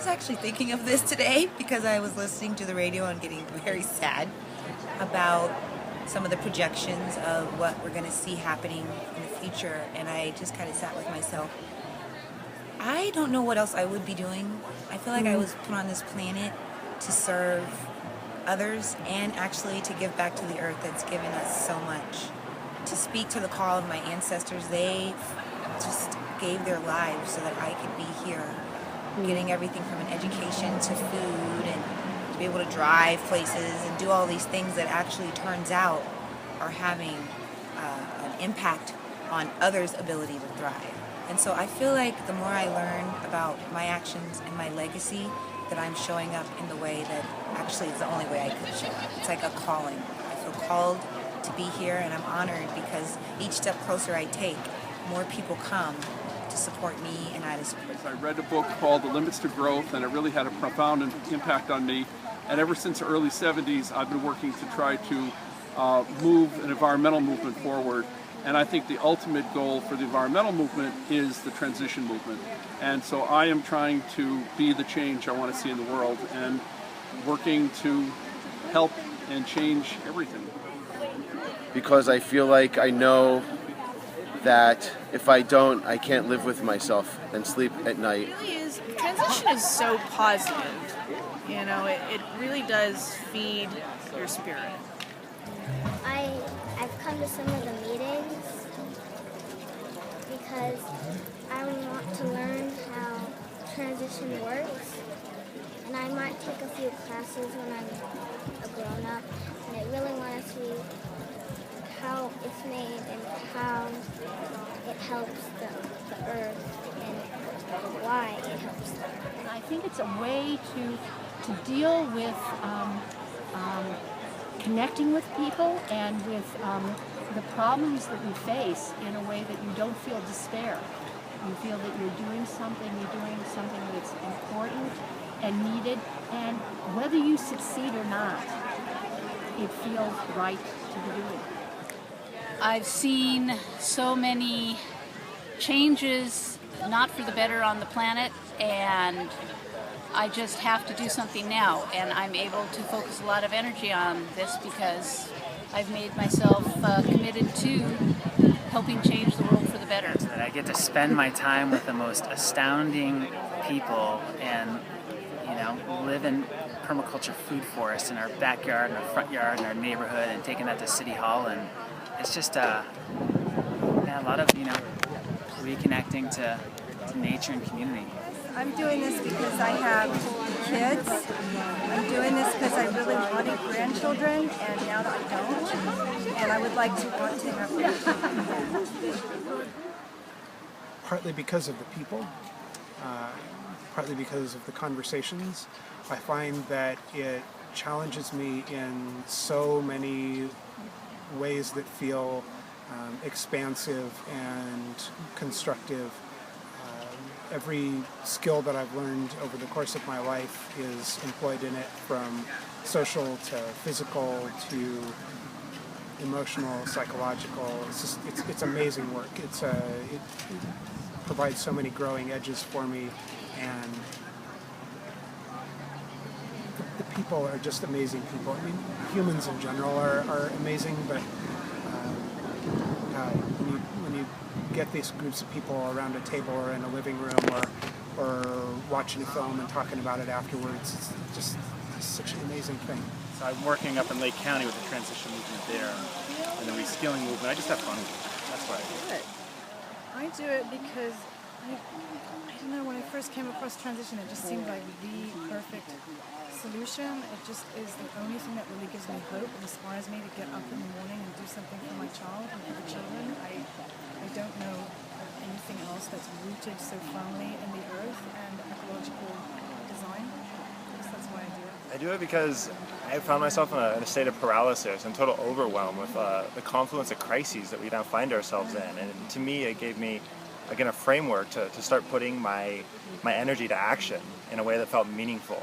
was actually thinking of this today because I was listening to the radio and getting very sad about some of the projections of what we're going to see happening in the future, and I just kind of sat with myself. I don't know what else I would be doing. I feel like I was put on this planet to serve others and actually to give back to the earth that's given us so much. To speak to the call of my ancestors, they just gave their lives so that I could be here, getting everything from an education to food and to be able to drive places and do all these things that actually turns out are having an impact on others' ability to thrive. And so I feel like the more I learn about my actions and my legacy, that I'm showing up in the way that actually is the only way I could show up. It's like a calling. I feel called to be here, and I'm honored because each step closer I take, more people come to support me and I to support them. I read a book called The Limits to Growth, and it really had a profound impact on me. And ever since the early 70s, I've been working to try to move an environmental movement forward. And I think the ultimate goal for the environmental movement is the transition movement. And so I am trying to be the change I want to see in the world and working to help and change everything. Because I feel like I know that if I don't, I can't live with myself and sleep at night. It really is. Transition is so positive. You know, it really does feed your spirit. I've come to some of the meetings because I want to learn how transition works, and I might take a few classes when I'm a grown-up, and I really want to see how it's made and how it helps the earth and why it helps them. I think it's a way to deal with connecting with people and with the problems that we face in a way that you don't feel despair. You feel that you're doing something that's important and needed, and whether you succeed or not, it feels right to be doing it. I've seen so many changes, not for the better on the planet, and I just have to do something now, and I'm able to focus a lot of energy on this because I've made myself committed to helping change the world for the better. That I get to spend my time with the most astounding people and, live in permaculture food forests in our backyard and our front yard and our neighborhood, and taking that to City Hall, and it's just a lot of, reconnecting to nature and community. I'm doing this because I have kids. I'm doing this because I really wanted grandchildren, and now that I don't, and I would like to want to have them. Partly because of the people, partly because of the conversations. I find that it challenges me in so many ways that feel expansive and constructive. Every skill that I've learned over the course of my life is employed in it, from social to physical to emotional, psychological. It's amazing work. It provides so many growing edges for me, and the people are just amazing people. I mean, humans in general are amazing, but when you get these groups of people around a table or in a living room or watching a film and talking about it afterwards, it's just such an amazing thing. So I'm working up in Lake County with the transition movement there and the reskilling movement. I just have fun with it. That's why I do it. I do it because I don't know, when I first came across transition, it just seemed like the perfect solution. It just is the only thing that really gives me hope and inspires me to get up in the morning and do something for my child and for the children. I don't know of anything else that's rooted so firmly in the earth and ecological design. That's why I do it. I do it because I found myself in a state of paralysis and total overwhelm with the confluence of crises that we now find ourselves in. And to me, it gave me, again, a framework to start putting my energy to action in a way that felt meaningful.